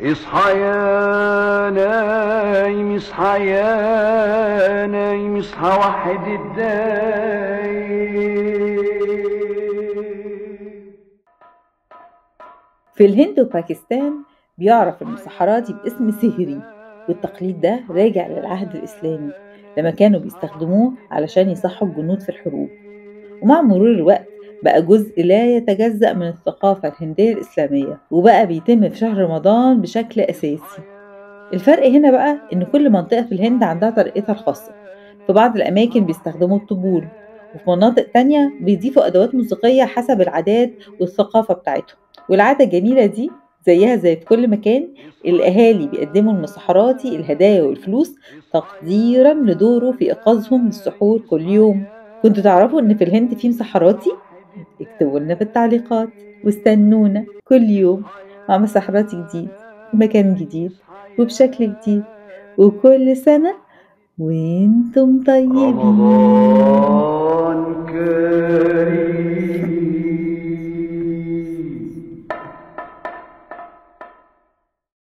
اصحى يا نايم، اصحى يا نايم، اصحى وحد الدايم. في الهند وباكستان بيعرف المسحراتي باسم سهري، والتقليد ده راجع للعهد الإسلامي لما كانوا بيستخدموه علشان يصحوا الجنود في الحروب. ومع مرور الوقت بقى جزء لا يتجزأ من الثقافة الهندية الإسلامية، وبقى بيتم في شهر رمضان بشكل أساسي. الفرق هنا بقى إن كل منطقة في الهند عندها طريقتها الخاصة. في بعض الأماكن بيستخدموا الطبول، وفي مناطق تانية بيضيفوا أدوات موسيقية حسب العادات والثقافة بتاعتهم. والعادة الجميلة دي زيها زي في كل مكان، الأهالي بيقدموا المسحراتي الهدايا والفلوس تقديرا لدوره في إيقاظهم من السحور كل يوم. كنتوا تعرفوا إن في الهند في مسحراتي؟ اكتبوا لنا في التعليقات، واستنونا كل يوم مع مسحراتي جديد في مكان جديد وبشكل جديد، وكل سنة وانتم طيبين. رمضان